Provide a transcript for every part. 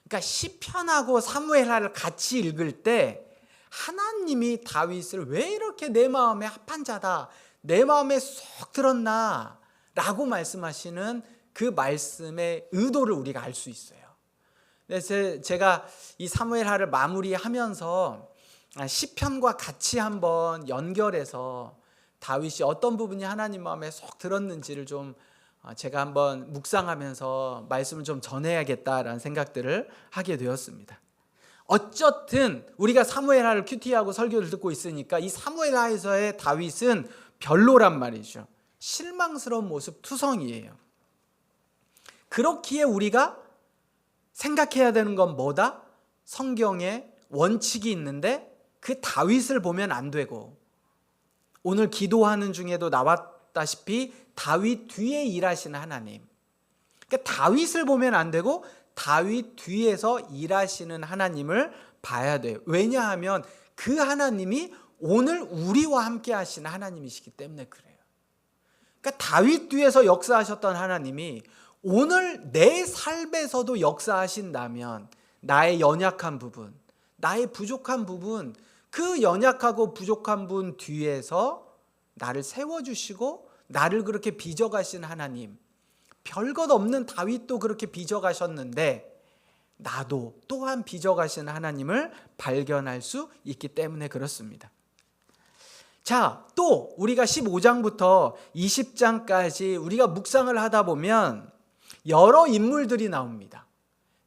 그러니까 시편하고 사무엘하를 같이 읽을 때 하나님이 다윗을 왜 이렇게 내 마음에 합한 자다, 내 마음에 쏙 들었나 라고 말씀하시는 그 말씀의 의도를 우리가 알 수 있어요. 그래서 제가 이 사무엘하를 마무리하면서 시편과 같이 한번 연결해서 다윗이 어떤 부분이 하나님 마음에 쏙 들었는지를 좀 제가 한번 묵상하면서 말씀을 좀 전해야겠다라는 생각들을 하게 되었습니다. 어쨌든 우리가 사무엘하를 큐티하고 설교를 듣고 있으니까 이 사무엘하에서의 다윗은 별로란 말이죠. 실망스러운 모습 투성이에요. 그렇기에 우리가 생각해야 되는 건 뭐다? 성경에 원칙이 있는데 그 다윗을 보면 안 되고, 오늘 기도하는 중에도 나왔다시피 다윗 뒤에 일하시는 하나님, 그러니까 다윗을 보면 안 되고 다윗 뒤에서 일하시는 하나님을 봐야 돼요. 왜냐하면 그 하나님이 오늘 우리와 함께 하시는 하나님이시기 때문에 그래요. 그러니까 다윗 뒤에서 역사하셨던 하나님이 오늘 내 삶에서도 역사하신다면 나의 연약한 부분, 나의 부족한 부분, 그 연약하고 부족한 분 뒤에서 나를 세워주시고 나를 그렇게 빚어가신 하나님, 별것 없는 다윗도 그렇게 빚어가셨는데 나도 또한 빚어가신 하나님을 발견할 수 있기 때문에 그렇습니다. 자, 또 우리가 15장부터 20장까지 우리가 묵상을 하다 보면 여러 인물들이 나옵니다.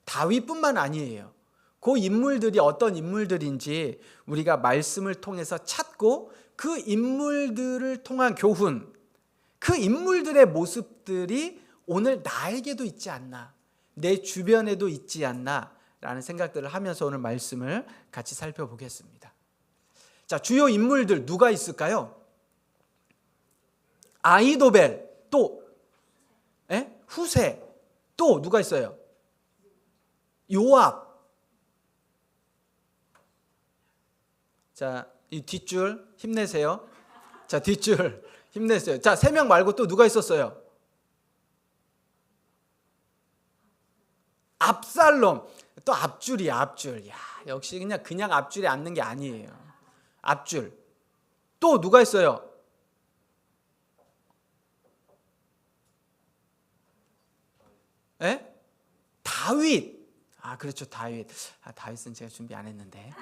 다윗뿐만 아니에요. 그 인물들이 어떤 인물들인지 우리가 말씀을 통해서 찾고 그 인물들을 통한 교훈, 그 인물들의 모습들이 오늘 나에게도 있지 않나, 내 주변에도 있지 않나 라는 생각들을 하면서 오늘 말씀을 같이 살펴보겠습니다. 자, 주요 인물들 누가 있을까요? 아히도벨, 또 후세, 또 누가 있어요? 요압. 자, 이 뒷줄 힘내세요. 자, 뒷줄 힘내세요. 자, 3명 말고 또 누가 있었어요? 압살롬. 또 앞줄이야, 앞줄. 야, 역시 그냥 앞줄에 앉는 게 아니에요. 앞줄. 또 누가 있어요? 다윗. 아, 그렇죠, 다윗. 다윗은 제가 준비 안 했는데.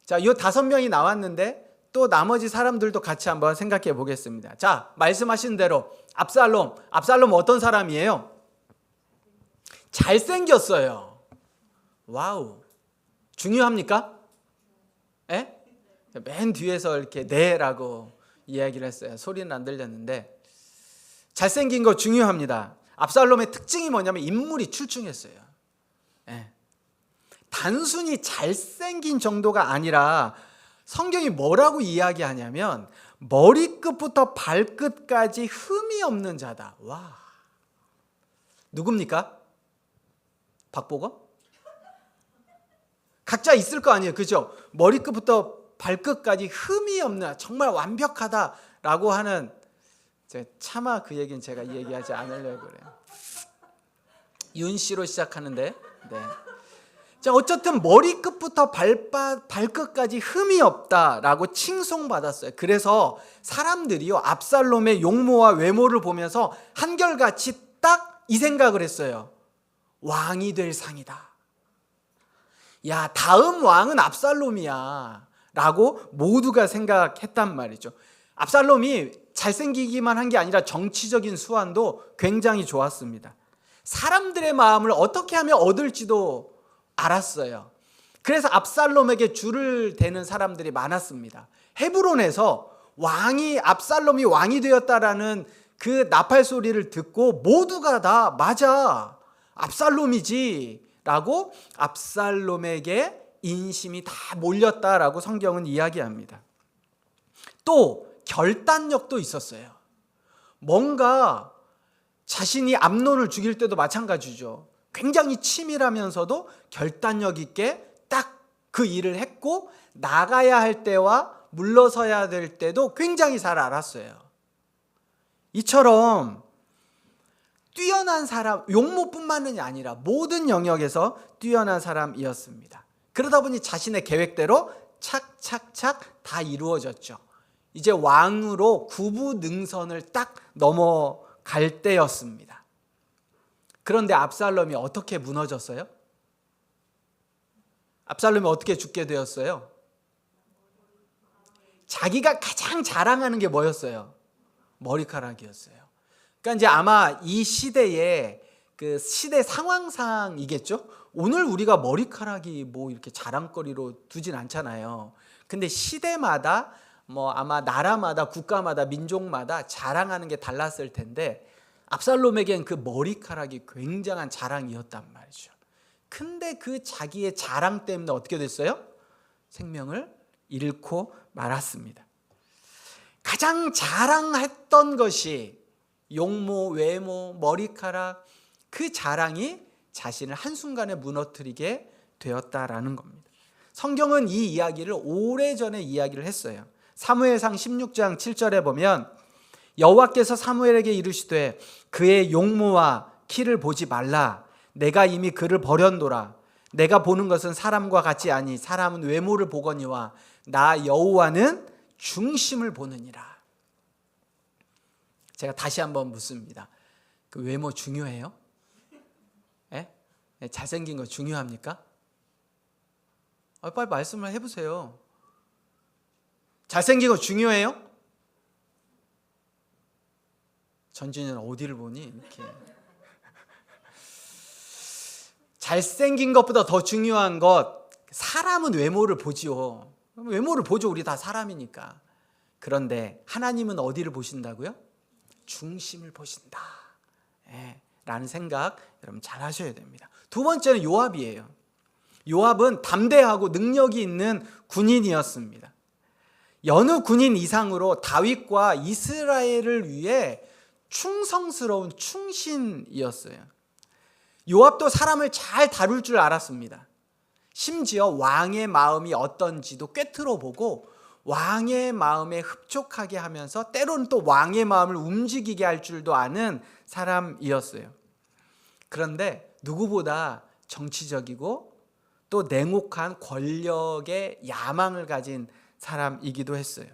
자, 이 5명이 나왔는데 또 나머지 사람들도 같이 한번 생각해 보겠습니다. 자, 말씀하신 대로 압살롬. 압살롬 어떤 사람이에요? 잘생겼어요. 와우. 중요합니까? 맨 뒤에서 이렇게 네라고 이야기를 했어요. 소리는 안 들렸는데 잘생긴 거 중요합니다. 압살롬의 특징이 뭐냐면 인물이 출중했어요. 단순히 잘생긴 정도가 아니라 성경이 뭐라고 이야기하냐면 머리끝부터 발끝까지 흠이 없는 자다. 와, 누굽니까? 박보검? 각자 있을 거 아니에요, 그죠? 머리끝부터 발끝까지 흠이 없는, 정말 완벽하다라고 하는, 제가 차마 그 얘기는 제가 얘기하지 않으려고 그래요. 윤 씨로 시작하는데, 네. 자, 어쨌든 머리끝부터 발끝까지 흠이 없다라고 칭송받았어요. 그래서 사람들이요, 압살롬의 용모와 외모를 보면서 한결같이 딱 이 생각을 했어요. 왕이 될 상이다. 야, 다음 왕은 압살롬이야 라고 모두가 생각했단 말이죠. 압살롬이 잘생기기만 한 게 아니라 정치적인 수완도 굉장히 좋았습니다. 사람들의 마음을 어떻게 하면 얻을지도 알았어요. 그래서 압살롬에게 줄을 대는 사람들이 많았습니다. 헤브론에서 압살롬이 왕이 되었다라는 그 나팔 소리를 듣고 모두가 다 맞아, 압살롬이지 라고 압살롬에게 인심이 다 몰렸다라고 성경은 이야기합니다. 또 결단력도 있었어요. 뭔가 자신이 암논을 죽일 때도 마찬가지죠. 굉장히 치밀하면서도 결단력 있게 딱 그 일을 했고, 나가야 할 때와 물러서야 될 때도 굉장히 잘 알았어요. 이처럼 뛰어난 사람, 용모뿐만이 아니라 모든 영역에서 뛰어난 사람이었습니다. 그러다 보니 자신의 계획대로 착착착 다 이루어졌죠. 이제 왕으로 구부능선을 딱 넘어갈 때였습니다. 그런데 압살롬이 어떻게 무너졌어요? 압살롬이 어떻게 죽게 되었어요? 자기가 가장 자랑하는 게 뭐였어요? 머리카락이었어요. 그러니까 이제 아마 이 시대의 그 시대 상황상이겠죠? 오늘 우리가 머리카락이 뭐 이렇게 자랑거리로 두진 않잖아요. 근데 시대마다 뭐 아마 나라마다 국가마다 민족마다 자랑하는 게 달랐을 텐데 압살롬에겐 그 머리카락이 굉장한 자랑이었단 말이죠. 근데 그 자기의 자랑 때문에 어떻게 됐어요? 생명을 잃고 말았습니다. 가장 자랑했던 것이 용모, 외모, 머리카락, 그 자랑이 자신을 한순간에 무너뜨리게 되었다라는 겁니다. 성경은 이 이야기를 오래전에 이야기를 했어요. 사무엘상 16장 7절에 보면 여호와께서 사무엘에게 이르시되 그의 용모와 키를 보지 말라. 내가 이미 그를 버렸노라. 내가 보는 것은 사람과 같지 아니 사람은 외모를 보거니와 나 여호와는 중심을 보느니라. 제가 다시 한번 묻습니다. 그 외모 중요해요? 예? 잘생긴 거 중요합니까? 빨리 말씀을 해보세요. 잘생긴 거 중요해요? 전진이는 어디를 보니? 이렇게. 잘생긴 것보다 더 중요한 것, 사람은 외모를 보지요. 외모를 보죠. 우리 다 사람이니까. 그런데 하나님은 어디를 보신다고요? 중심을 보신다. 라는 생각 여러분 잘 하셔야 됩니다. 두 번째는 요압이에요. 요압은 담대하고 능력이 있는 군인이었습니다. 여느 군인 이상으로 다윗과 이스라엘을 위해 충성스러운 충신이었어요. 요압도 사람을 잘 다룰 줄 알았습니다. 심지어 왕의 마음이 어떤지도 꿰뚫어 보고 왕의 마음에 흡족하게 하면서 때로는 또 왕의 마음을 움직이게 할 줄도 아는 사람이었어요. 그런데 누구보다 정치적이고 또 냉혹한 권력의 야망을 가진 사람이기도 했어요.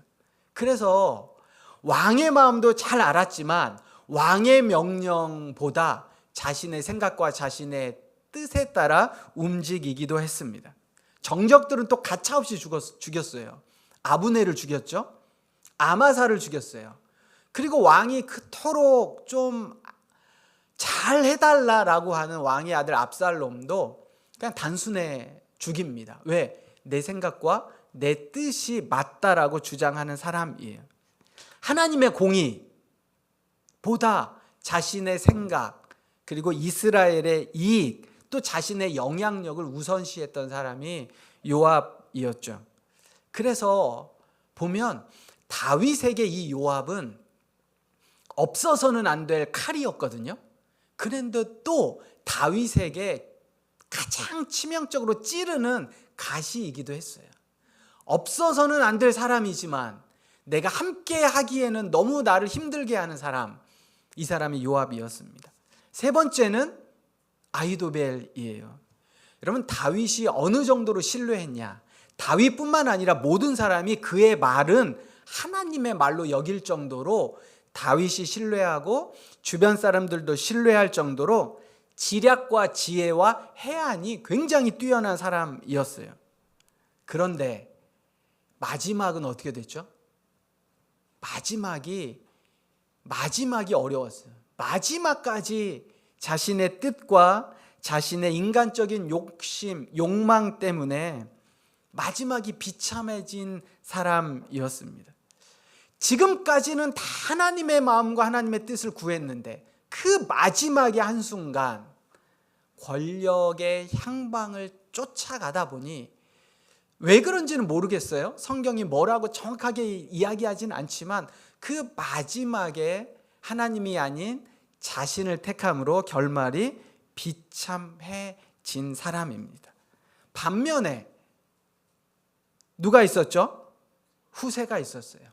그래서 왕의 마음도 잘 알았지만 왕의 명령보다 자신의 생각과 자신의 뜻에 따라 움직이기도 했습니다. 정적들은 또 가차없이 죽였어요. 아브넬을 죽였죠. 아마사를 죽였어요. 그리고 왕이 그토록 좀 잘 해달라라고 하는 왕의 아들 압살롬도 그냥 단순해 죽입니다. 왜? 내 생각과 내 뜻이 맞다라고 주장하는 사람이에요. 하나님의 공의보다 자신의 생각 그리고 이스라엘의 이익 또 자신의 영향력을 우선시했던 사람이 요압이었죠. 그래서 보면 다윗에게 이 요압은 없어서는 안 될 칼이었거든요. 그런데 또 다윗에게 가장 치명적으로 찌르는 가시이기도 했어요. 없어서는 안 될 사람이지만 내가 함께 하기에는 너무 나를 힘들게 하는 사람, 이 사람이 요압이었습니다. 세 번째는 아히도벨이에요. 여러분 다윗이 어느 정도로 신뢰했냐? 다윗뿐만 아니라 모든 사람이 그의 말은 하나님의 말로 여길 정도로 다윗이 신뢰하고 주변 사람들도 신뢰할 정도로 지략과 지혜와 해안이 굉장히 뛰어난 사람이었어요. 그런데 마지막은 어떻게 됐죠? 마지막이 어려웠어요. 마지막까지 자신의 뜻과 자신의 인간적인 욕심, 욕망 때문에 마지막이 비참해진 사람이었습니다. 지금까지는 다 하나님의 마음과 하나님의 뜻을 구했는데 그 마지막의 한순간 권력의 향방을 쫓아가다 보니 왜 그런지는 모르겠어요. 성경이 뭐라고 정확하게 이야기하진 않지만 그 마지막에 하나님이 아닌 자신을 택함으로 결말이 비참해진 사람입니다. 반면에 누가 있었죠? 후세가 있었어요.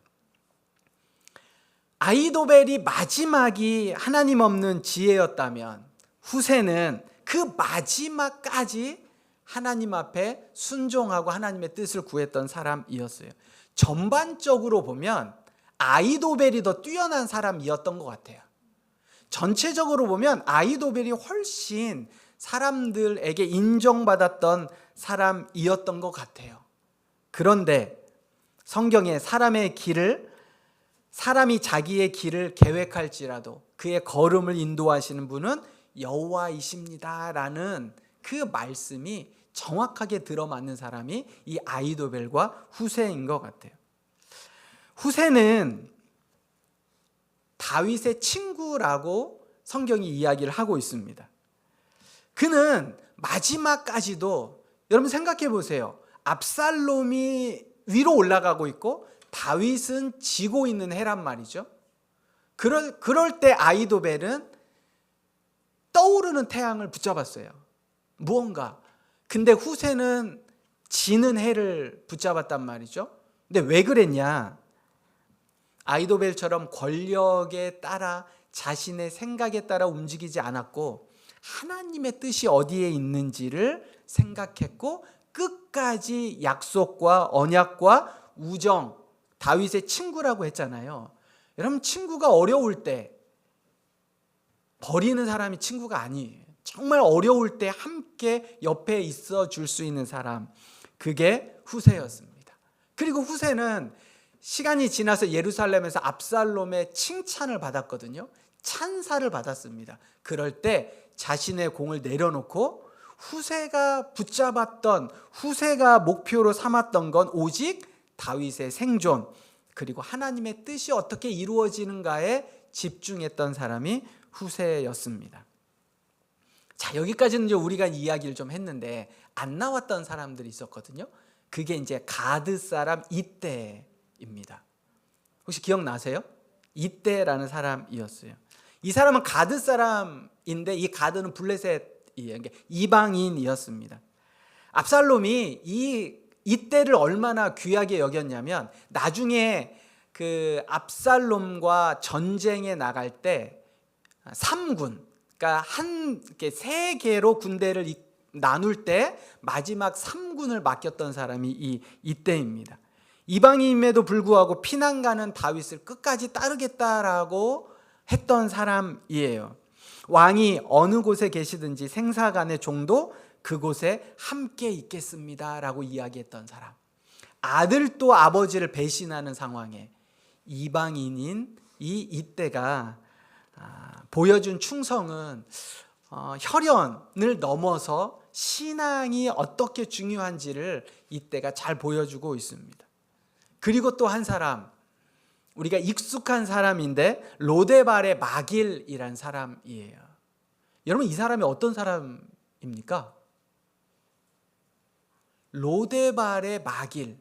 아히도벨이 마지막이 하나님 없는 지혜였다면 후세는 그 마지막까지 하나님 앞에 순종하고 하나님의 뜻을 구했던 사람이었어요. 전반적으로 보면 아히도벨이 더 뛰어난 사람이었던 것 같아요. 전체적으로 보면 아히도벨이 훨씬 사람들에게 인정받았던 사람이었던 것 같아요. 그런데 성경에 사람이 자기의 길을 계획할지라도 그의 걸음을 인도하시는 분은 여호와이십니다라는 그 말씀이 정확하게 들어맞는 사람이 이 아히도벨과 후세인 것 같아요. 후세는 다윗의 친구라고 성경이 이야기를 하고 있습니다. 그는 마지막까지도 여러분 생각해 보세요. 압살롬이 위로 올라가고 있고 다윗은 지고 있는 해란 말이죠. 그럴 때 아히도벨은 떠오르는 태양을 붙잡았어요. 무언가. 근데 후세는 지는 해를 붙잡았단 말이죠. 근데 왜 그랬냐? 아히도벨처럼 권력에 따라 자신의 생각에 따라 움직이지 않았고 하나님의 뜻이 어디에 있는지를 생각했고 끝까지 약속과 언약과 우정, 다윗의 친구라고 했잖아요. 여러분 친구가 어려울 때 버리는 사람이 친구가 아니에요. 정말 어려울 때 함께 옆에 있어 줄 수 있는 사람, 그게 후세였습니다. 그리고 후세는 시간이 지나서 예루살렘에서 압살롬의 칭찬을 받았거든요. 찬사를 받았습니다. 그럴 때 자신의 공을 내려놓고 후세가 붙잡았던, 후세가 목표로 삼았던 건 오직 다윗의 생존, 그리고 하나님의 뜻이 어떻게 이루어지는가에 집중했던 사람이 후세였습니다. 자, 여기까지는 이제 우리가 이야기를 좀 했는데 안 나왔던 사람들이 있었거든요. 그게 이제 가드 사람 이때입니다. 혹시 기억나세요? 이때라는 사람이었어요. 이 사람은 가드 사람인데 이 가드는 블레셋이에요. 그러니까 이방인이었습니다. 압살롬이 이때를 얼마나 귀하게 여겼냐면 나중에 그 압살롬과 전쟁에 나갈 때 3군, 그러니까 세 개로 군대를 나눌 때 마지막 3군을 맡겼던 사람이 이때입니다. 이방인임에도 불구하고 피난 가는 다윗을 끝까지 따르겠다라고 했던 사람이에요. 왕이 어느 곳에 계시든지 생사간의 종도 그곳에 함께 있겠습니다라고 이야기했던 사람. 아들도 아버지를 배신하는 상황에 이방인인 이때가 보여준 충성은 혈연을 넘어서 신앙이 어떻게 중요한지를 이때가 잘 보여주고 있습니다. 그리고 또 한 사람, 우리가 익숙한 사람인데 로데발의 마길이란 사람이에요. 여러분 이 사람이 어떤 사람입니까? 로데발의 마길,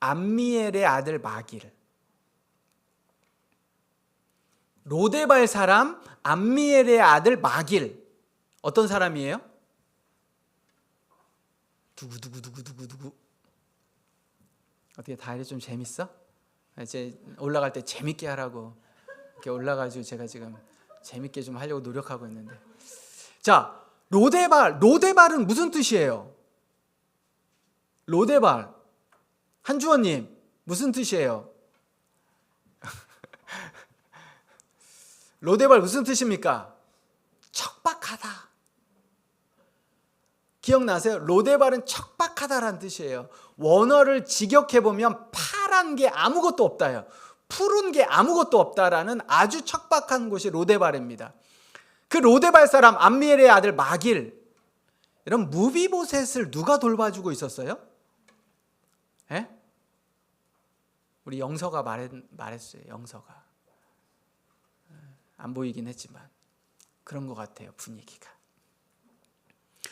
암미엘의 아들 마길. 로데발 사람 암미엘의 아들 마길. 어떤 사람이에요? 두구두구두구두구두구. 어떻게 다이어리 좀 재밌어? 이제 올라갈 때 재밌게 하라고 이렇게 올라가지고 제가 지금 재밌게 좀 하려고 노력하고 있는데. 자, 로데발은 무슨 뜻이에요? 로데발. 한주원님 무슨 뜻이에요? 로데발 무슨 뜻입니까? 척박하다. 기억나세요? 로데발은 척박하다라는 뜻이에요. 원어를 직역해보면 파란 게 아무것도 없다요. 푸른 게 아무것도 없다라는 아주 척박한 곳이 로데발입니다. 그 로데발 사람 암미엘의 아들 마길. 여러분 무비보셋을 누가 돌봐주고 있었어요? 에? 우리 영서가 말했어요. 영서가. 안 보이긴 했지만 그런 것 같아요. 분위기가.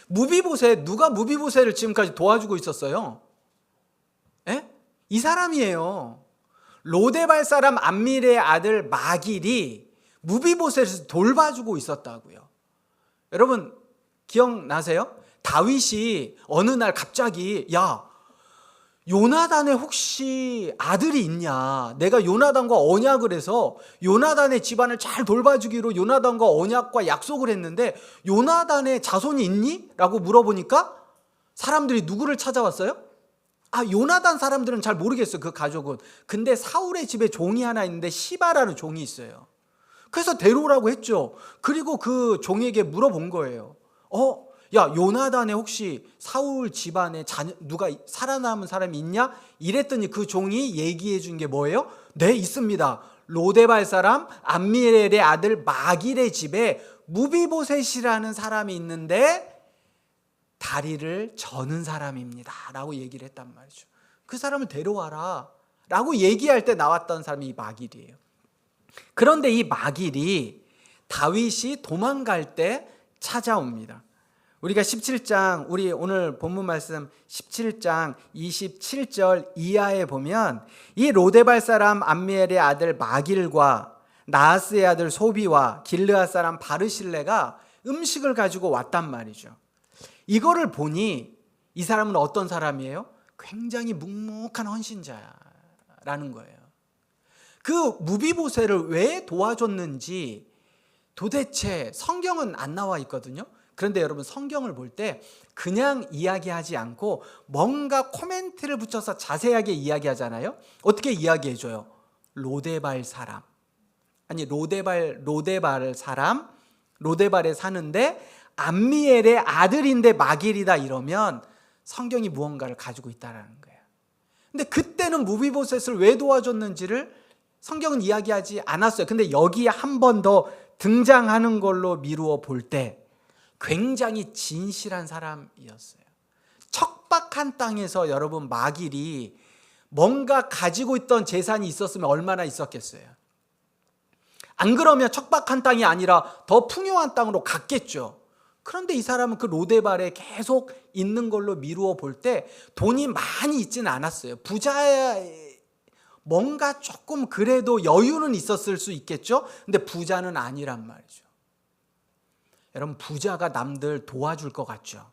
무비보셋, 누가 무비보셋을 지금까지 도와주고 있었어요? 에? 이 사람이에요. 로데발 사람 암밀의 아들 마길이 무비보셋을 돌봐주고 있었다고요. 여러분 기억나세요? 다윗이 어느 날 갑자기 야, 요나단에 혹시 아들이 있냐? 내가 요나단과 언약을 해서 요나단의 집안을 잘 돌봐주기로 요나단과 언약과 약속을 했는데 요나단의 자손이 있니? 라고 물어보니까 사람들이 누구를 찾아왔어요? 요나단 사람들은 잘 모르겠어요, 그 가족은. 근데 사울의 집에 종이 하나 있는데 시바라는 종이 있어요. 그래서 데려오라고 했죠. 그리고 그 종에게 물어본 거예요. 야, 요나단에 혹시 사울 집안에 누가 살아남은 사람이 있냐? 이랬더니 그 종이 얘기해 준 게 뭐예요? 네, 있습니다. 로데발 사람 암미엘의 아들 마길의 집에 무비보셋이라는 사람이 있는데 다리를 저는 사람입니다 라고 얘기를 했단 말이죠. 그 사람을 데려와라 라고 얘기할 때 나왔던 사람이 이 마길이에요. 그런데 이 마길이 다윗이 도망갈 때 찾아옵니다. 우리가 17장, 우리 오늘 본문 말씀 17장 27절 이하에 보면 이 로데발 사람 암미엘의 아들 마길과 나하스의 아들 소비와 길르앗 사람 바르실레가 음식을 가지고 왔단 말이죠. 이거를 보니 이 사람은 어떤 사람이에요? 굉장히 묵묵한 헌신자라는 거예요. 그 무비보셋을 왜 도와줬는지 도대체 성경은 안 나와 있거든요. 그런데 여러분, 성경을 볼 때 그냥 이야기하지 않고 뭔가 코멘트를 붙여서 자세하게 이야기하잖아요. 어떻게 이야기해줘요? 로데발 사람, 아니 로데발 사람, 로데발에 사는데 암미엘의 아들인데 마길이다 이러면 성경이 무언가를 가지고 있다는 거예요. 근데 그때는 무비보셋을 왜 도와줬는지를 성경은 이야기하지 않았어요. 근데 여기에 한 번 더 등장하는 걸로 미루어 볼 때 굉장히 진실한 사람이었어요. 척박한 땅에서 여러분, 마길이 뭔가 가지고 있던 재산이 있었으면 얼마나 있었겠어요. 안 그러면 척박한 땅이 아니라 더 풍요한 땅으로 갔겠죠. 그런데 이 사람은 그 로데발에 계속 있는 걸로 미루어 볼 때 돈이 많이 있지는 않았어요. 뭔가 조금 그래도 여유는 있었을 수 있겠죠. 근데 부자는 아니란 말이죠. 여러분, 부자가 남들 도와줄 것 같죠?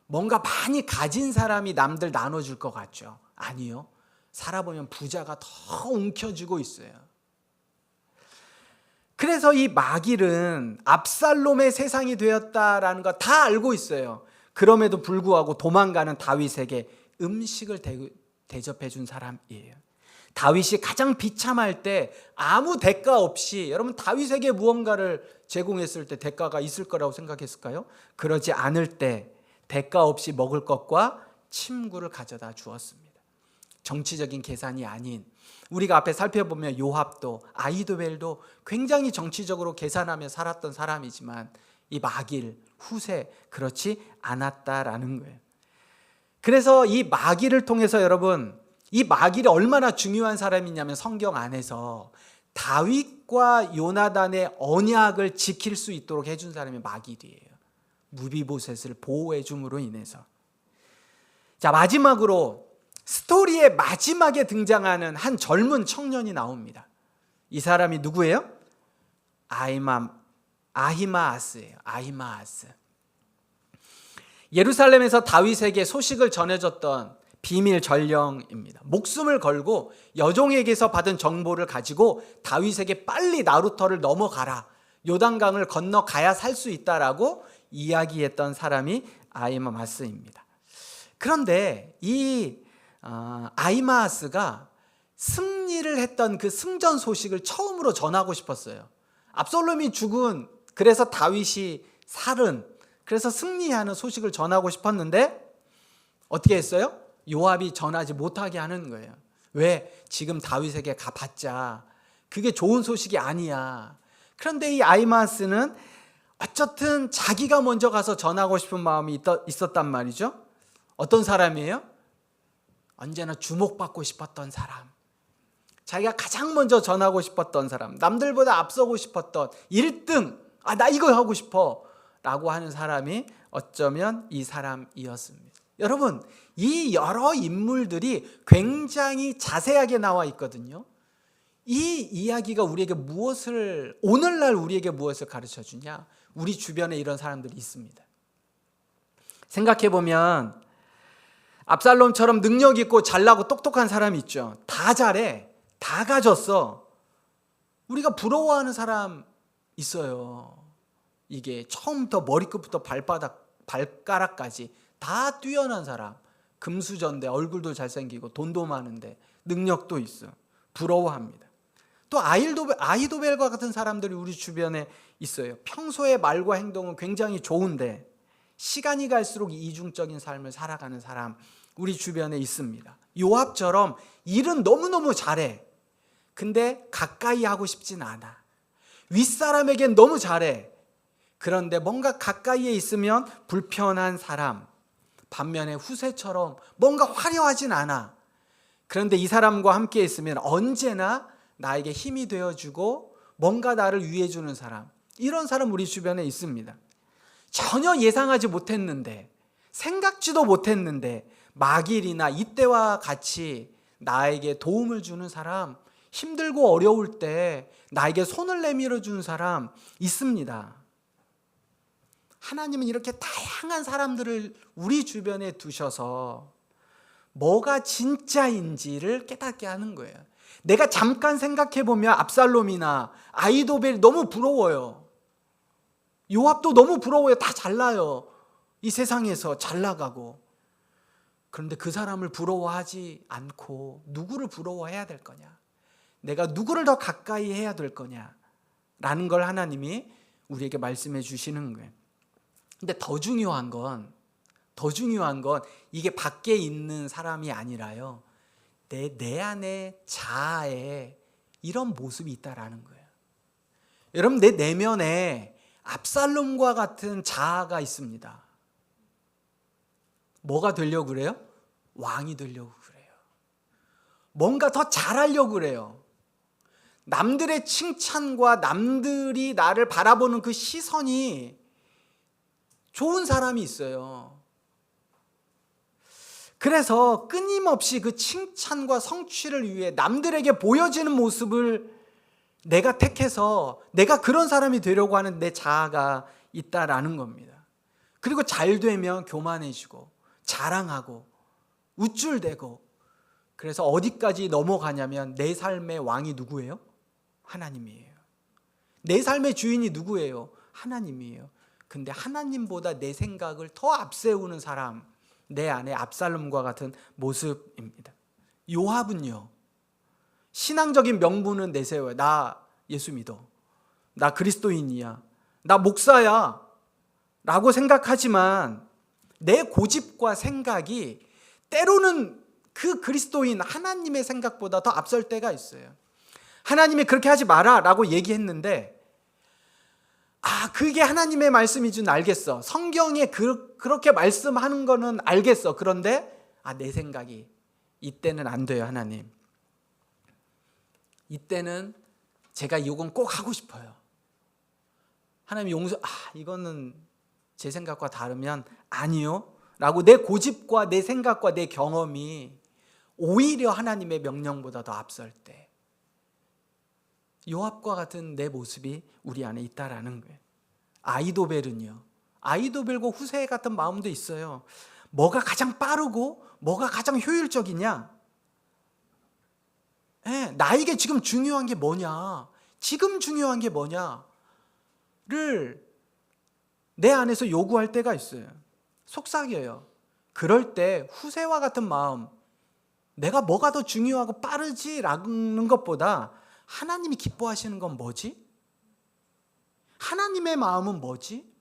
뭔가 많이 가진 사람이 남들 나눠줄 것 같죠? 아니요. 살아보면 부자가 더 움켜쥐고 있어요. 그래서 이 마길은 압살롬의 세상이 되었다라는 거 다 알고 있어요. 그럼에도 불구하고 도망가는 다윗에게 음식을 대접해 준 사람이에요. 다윗이 가장 비참할 때 아무 대가 없이, 여러분, 다윗에게 무언가를 제공했을 때 대가가 있을 거라고 생각했을까요? 그러지 않을 때 대가 없이 먹을 것과 침구를 가져다 주었습니다. 정치적인 계산이 아닌, 우리가 앞에 살펴보면 요압도 아히도벨도 굉장히 정치적으로 계산하며 살았던 사람이지만 이 마길, 후세 그렇지 않았다라는 거예요. 그래서 이 마길을 통해서 여러분, 이 마길이 얼마나 중요한 사람이냐면 성경 안에서 다윗과 요나단의 언약을 지킬 수 있도록 해준 사람이 마길이에요. 무비보셋을 보호해 줌으로 인해서. 자, 마지막으로 스토리의 마지막에 등장하는 한 젊은 나옵니다. 이 사람이 누구예요? 아히마아스예요. 아히마아스. 예루살렘에서 다윗에게 소식을 전해줬던 비밀 전령입니다. 목숨을 걸고 여종에게서 받은 정보를 가지고 다윗에게 빨리 나루터를 넘어가라, 요단강을 건너가야 살 수 있다라고 이야기했던 사람이 아히마아스입니다. 그런데 이 아히마아스가 승리를 했던 그 승전 소식을 처음으로 전하고 싶었어요. 압살롬이 죽은, 그래서 다윗이 살은, 그래서 승리하는 소식을 전하고 싶었는데 어떻게 했어요? 요압이 전하지 못하게 하는 거예요. 왜? 지금 다윗에게 가봤자 그게 좋은 소식이 아니야. 그런데 이 아히마아스는 어쨌든 자기가 먼저 가서 전하고 싶은 마음이 있었단 말이죠. 어떤 사람이에요? 언제나 주목받고 싶었던 사람, 자기가 가장 먼저 전하고 싶었던 사람, 남들보다 앞서고 싶었던 1등, 나 이거 하고 싶어 라고 하는 사람이 어쩌면 이 사람이었습니다. 여러분, 이 여러 인물들이 굉장히 자세하게 나와 있거든요. 이 이야기가 우리에게 오늘날 우리에게 무엇을 가르쳐 주냐? 우리 주변에 이런 사람들이 있습니다. 생각해 보면 압살롬처럼 능력 있고 잘나고 똑똑한 사람 있죠. 다 잘해. 다 가졌어. 우리가 부러워하는 사람 있어요. 이게 처음부터 머리끝부터 발가락까지 다 뛰어난 사람. 금수저인데 얼굴도 잘생기고 돈도 많은데 능력도 있어. 부러워합니다. 또 아이도벨과 같은 사람들이 우리 주변에 있어요. 평소에 말과 행동은 굉장히 좋은데 시간이 갈수록 이중적인 삶을 살아가는 사람 우리 주변에 있습니다. 요압처럼 일은 너무너무 잘해. 근데 가까이 하고 싶진 않아. 윗사람에겐 너무 잘해. 그런데 뭔가 가까이에 있으면 불편한 사람. 반면에 후세처럼 뭔가 화려하진 않아. 그런데 이 사람과 함께 있으면 언제나 나에게 힘이 되어주고 뭔가 나를 위해주는 사람. 이런 사람 우리 주변에 있습니다. 전혀 예상하지 못했는데, 생각지도 못했는데 마길이나 이때와 같이 나에게 도움을 주는 사람, 힘들고 어려울 때 나에게 손을 내밀어 주는 사람 있습니다. 하나님은 이렇게 다양한 사람들을 우리 주변에 두셔서 뭐가 진짜인지를 깨닫게 하는 거예요. 내가 잠깐 생각해 보면 압살롬이나 아이도벨이 너무 부러워요. 요압도 너무 부러워요. 다 잘나요. 이 세상에서 잘 나가고. 그런데 그 사람을 부러워하지 않고 누구를 부러워해야 될 거냐? 내가 누구를 더 가까이 해야 될 거냐? 라는 걸 하나님이 우리에게 말씀해 주시는 거예요. 근데 더 중요한 건 이게 밖에 있는 사람이 아니라요. 내 안에 자아에 이런 모습이 있다라는 거예요. 여러분, 내 내면에 압살롬과 같은 자아가 있습니다. 뭐가 되려고 그래요? 왕이 되려고 그래요. 뭔가 더 잘하려고 그래요. 남들의 칭찬과 남들이 나를 바라보는 그 시선이 좋은 사람이 있어요. 그래서 끊임없이 그 칭찬과 성취를 위해 남들에게 보여지는 모습을 내가 택해서 내가 그런 사람이 되려고 하는 내 자아가 있다라는 겁니다. 그리고 잘 되면 교만해지고 자랑하고 우쭐대고, 그래서 어디까지 넘어가냐면 내 삶의 왕이 누구예요? 하나님이에요. 내 삶의 주인이 누구예요? 하나님이에요. 근데 하나님보다 내 생각을 더 앞세우는 사람, 내 안에 압살롬과 같은 모습입니다. 요압은요, 신앙적인 명분은 내세워요. 나 예수 믿어. 나 그리스도인이야. 나 목사야. 라고 생각하지만 내 고집과 생각이 때로는 그 그리스도인 하나님의 생각보다 더 앞설 때가 있어요. 하나님이 그렇게 하지 마라 라고 얘기했는데, 그게 하나님의 말씀인 줄 알겠어. 성경에 그렇게 말씀하는 거는 알겠어. 그런데 내 생각이 이때는 안 돼요. 하나님, 이때는 제가 이건 꼭 하고 싶어요. 하나님 이거는 제 생각과 다르면 아니요 라고 내 고집과 내 생각과 내 경험이 오히려 하나님의 명령보다 더 앞설 때, 요압과 같은 내 모습이 우리 안에 있다라는 거예요. 아이도벨은요, 아이도벨과 후세 같은 마음도 있어요. 뭐가 가장 빠르고 뭐가 가장 효율적이냐? 나에게 지금 중요한 게 뭐냐? 지금 중요한 게 뭐냐를 내 안에서 요구할 때가 있어요. 속삭여요. 그럴 때 후세와 같은 마음, 내가 뭐가 더 중요하고 빠르지라는 것보다 하나님이 기뻐하시는 건 뭐지? 하나님의 마음은 뭐지?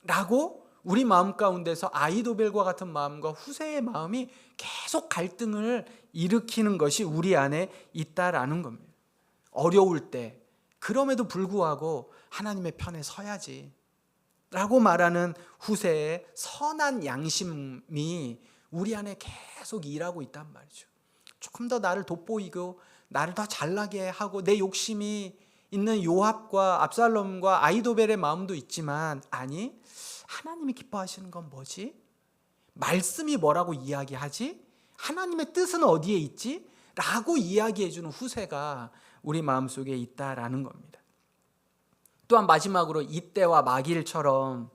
라고 우리 마음 가운데서 아이도벨과 같은 마음과 후세의 마음이 계속 갈등을 일으키는 것이 우리 안에 있다라는 겁니다. 어려울 때 그럼에도 불구하고 하나님의 편에 서야지 라고 말하는 후세의 선한 양심이 우리 안에 계속 일하고 있단 말이죠. 조금 더 나를 돋보이고 나를 더 잘나게 하고 내 욕심이 있는 요압과 압살롬과 아이도벨의 마음도 있지만, 아니, 하나님이 기뻐하시는 건 뭐지? 말씀이 뭐라고 이야기하지? 하나님의 뜻은 어디에 있지? 라고 이야기해주는 후세가 우리 마음속에 있다라는 겁니다. 또한 마지막으로 이때와 마길처럼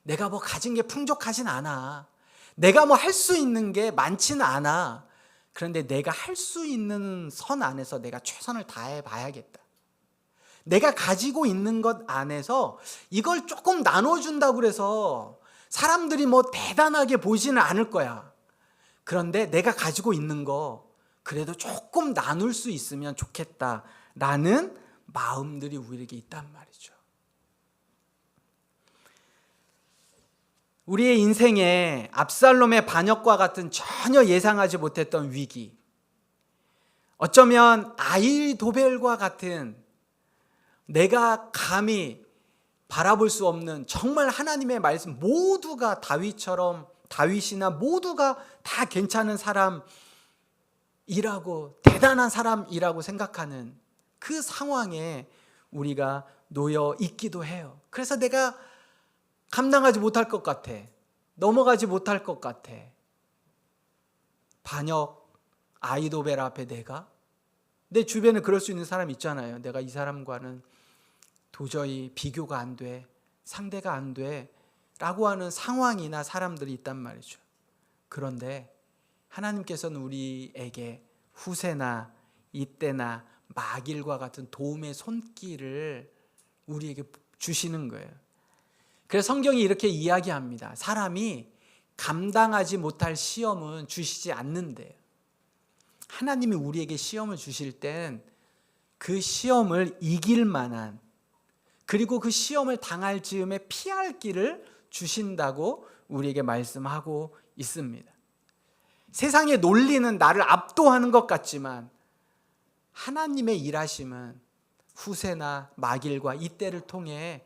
내가 뭐 가진 게 풍족하진 않아. 내가 뭐 할 수 있는 게 많지는 않아. 그런데 내가 할 수 있는 선 안에서 내가 최선을 다해 봐야겠다. 내가 가지고 있는 것 안에서 이걸 조금 나눠준다고 그래서 사람들이 뭐 대단하게 보지는 않을 거야. 그런데 내가 가지고 있는 거 그래도 조금 나눌 수 있으면 좋겠다라는 마음들이 우리에게 있단 말이죠. 우리의 인생에 압살롬의 반역과 같은 전혀 예상하지 못했던 위기, 어쩌면 아히도벨과 같은 내가 감히 바라볼 수 없는 정말 하나님의 말씀, 모두가 다윗이나 모두가 다 괜찮은 사람이라고, 대단한 사람이라고 생각하는 그 상황에 우리가 놓여 있기도 해요. 그래서 내가 감당하지 못할 것 같아. 넘어가지 못할 것 같아. 반역 아히도벨 앞에 내 주변에 그럴 수 있는 사람 있잖아요. 내가 이 사람과는 도저히 비교가 안 돼, 상대가 안 돼 라고 하는 상황이나 사람들이 있단 말이죠. 그런데 하나님께서는 우리에게 후세나 이때나 마길과 같은 도움의 손길을 우리에게 주시는 거예요. 그래서 성경이 이렇게 이야기합니다. 사람이 감당하지 못할 시험은 주시지 않는데요. 하나님이 우리에게 시험을 주실 땐 그 시험을 이길 만한, 그리고 그 시험을 당할 즈음에 피할 길을 주신다고 우리에게 말씀하고 있습니다. 세상의 논리는 나를 압도하는 것 같지만 하나님의 일하심은 후세나 마길과 이때를 통해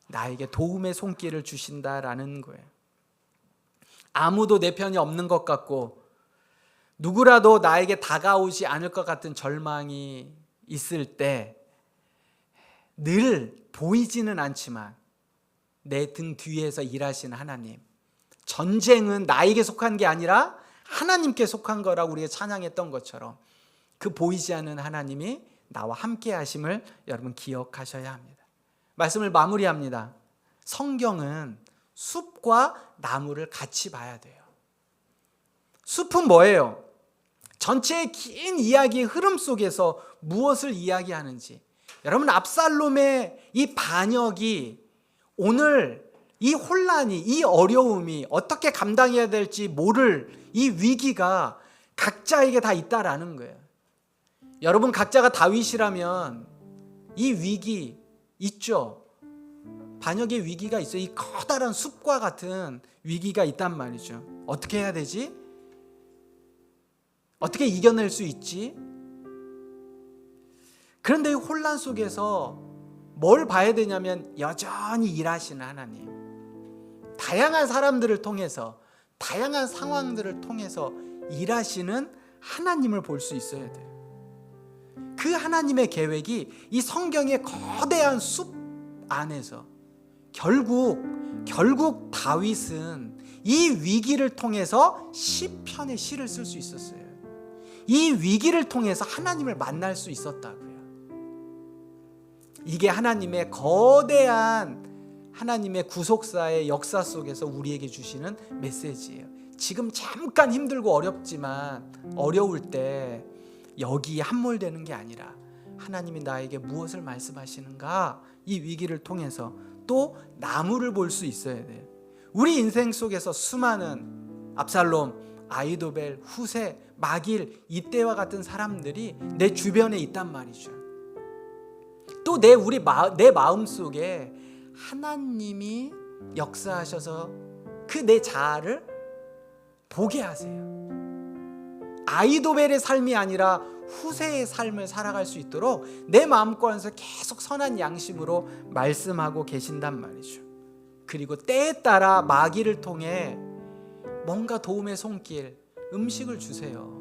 나에게 도움의 손길을 주신다라는 거예요. 아무도 내 편이 없는 것 같고 누구라도 나에게 다가오지 않을 것 같은 절망이 있을 때 늘 보이지는 않지만 내 등 뒤에서 일하시는 하나님, 전쟁은 나에게 속한 게 아니라 하나님께 속한 거라고 우리가 찬양했던 것처럼 그 보이지 않는 하나님이 나와 함께 하심을 여러분 기억하셔야 합니다. 말씀을 마무리합니다. 성경은 숲과 나무를 같이 봐야 돼요. 숲은 뭐예요? 전체의 긴 이야기의 흐름 속에서 무엇을 이야기하는지, 여러분 압살롬의 이 반역이 오늘 이 혼란이, 이 어려움이 어떻게 감당해야 될지 모를 이 위기가 각자에게 다 있다라는 거예요. 여러분 각자가 다윗이라면 이 위기 있죠. 반역의 위기가 있어요. 이 커다란 숲과 같은 위기가 있단 말이죠. 어떻게 해야 되지? 어떻게 이겨낼 수 있지? 그런데 이 혼란 속에서 뭘 봐야 되냐면 여전히 일하시는 하나님, 다양한 사람들을 통해서, 다양한 상황들을 통해서 일하시는 하나님을 볼 수 있어야 돼요. 그 하나님의 계획이 이 성경의 거대한 숲 안에서 결국 다윗은 이 위기를 통해서 시편의 시를 쓸 수 있었어요. 이 위기를 통해서 하나님을 만날 수 있었다고요. 이게 하나님의 거대한 하나님의 구속사의 역사 속에서 우리에게 주시는 메시지예요. 지금 잠깐 힘들고 어려울 때 여기에 함몰되는 게 아니라 하나님이 나에게 무엇을 말씀하시는가, 이 위기를 통해서 또 나무를 볼 수 있어야 돼요. 우리 인생 속에서 수많은 압살롬, 아히도벨, 후세, 마길, 이때와 같은 사람들이 내 주변에 있단 말이죠. 또 내 마음 속에 하나님이 역사하셔서 그 내 자아를 보게 하세요. 아히도벨의 삶이 아니라 후세의 삶을 살아갈 수 있도록 내 마음권에서 계속 선한 양심으로 말씀하고 계신단 말이죠. 그리고 때에 따라 마귀를 통해 뭔가 도움의 손길, 음식을 주세요.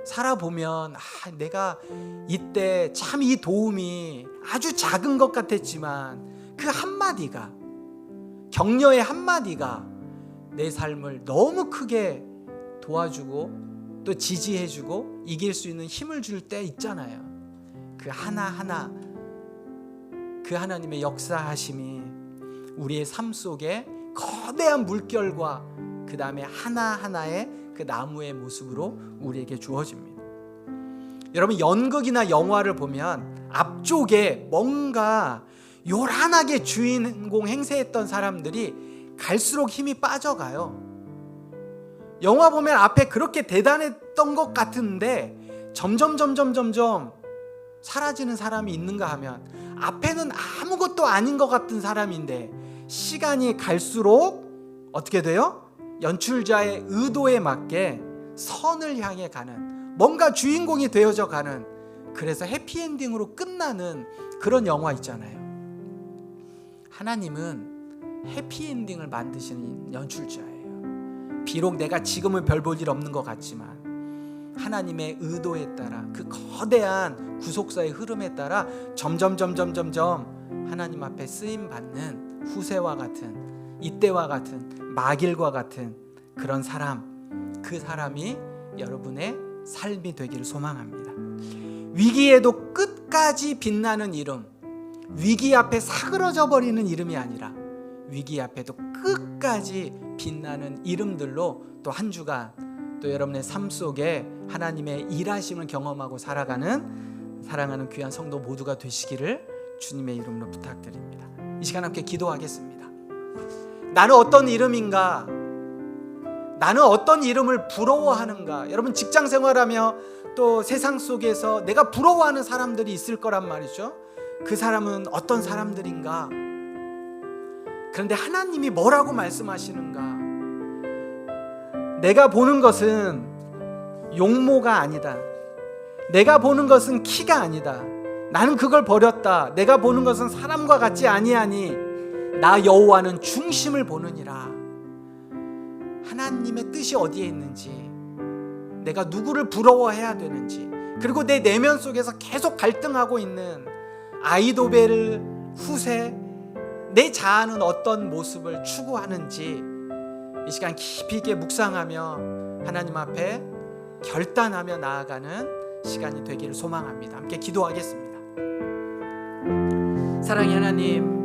살아보면 내가 이때 참 이 도움이 아주 작은 것 같았지만 그 한마디가, 격려의 한마디가 내 삶을 너무 크게 도와주고 또 지지해주고 이길 수 있는 힘을 줄 때 있잖아요. 그 하나하나, 그 하나님의 역사하심이 우리의 삶 속에 거대한 물결과 그 다음에 하나하나의 그 나무의 모습으로 우리에게 주어집니다. 여러분, 연극이나 영화를 보면 앞쪽에 뭔가 요란하게 주인공 행세했던 사람들이 갈수록 힘이 빠져가요. 영화 보면 앞에 그렇게 대단했던 것 같은데 점점 사라지는 사람이 있는가 하면 앞에는 아무것도 아닌 것 같은 사람인데 시간이 갈수록 어떻게 돼요? 연출자의 의도에 맞게 선을 향해 가는, 뭔가 주인공이 되어져 가는, 그래서 해피엔딩으로 끝나는 그런 영화 있잖아요. 하나님은 해피엔딩을 만드시는 연출자예요. 비록 내가 지금은 별 볼 일 없는 것 같지만 하나님의 의도에 따라, 그 거대한 구속사의 흐름에 따라 점점 하나님 앞에 쓰임받는 후세와 같은, 이때와 같은, 마길과 같은 그런 사람, 그 사람이 여러분의 삶이 되기를 소망합니다. 위기에도 끝까지 빛나는 이름, 위기 앞에 사그러져 버리는 이름이 아니라 위기 앞에도 끝까지 빛나는 이름들로 또 한 주간, 또 여러분의 삶 속에 하나님의 일하심을 경험하고 살아가는 사랑하는 귀한 성도 모두가 되시기를 주님의 이름으로 부탁드립니다. 이 시간 함께 기도하겠습니다. 나는 어떤 이름인가? 나는 어떤 이름을 부러워하는가? 여러분, 직장 생활하며 또 세상 속에서 내가 부러워하는 사람들이 있을 거란 말이죠. 그 사람은 어떤 사람들인가? 그런데 하나님이 뭐라고 말씀하시는가? 내가 보는 것은 용모가 아니다. 내가 보는 것은 키가 아니다. 나는 그걸 버렸다. 내가 보는 것은 사람과 같지 아니하니 나 여호와는 중심을 보느니라. 하나님의 뜻이 어디에 있는지, 내가 누구를 부러워해야 되는지, 그리고 내 내면 속에서 계속 갈등하고 있는 아이도벨, 후세, 내 자아는 어떤 모습을 추구하는지 이 시간 깊이 있게 묵상하며 하나님 앞에 결단하며 나아가는 시간이 되기를 소망합니다. 함께 기도하겠습니다. 사랑의 하나님,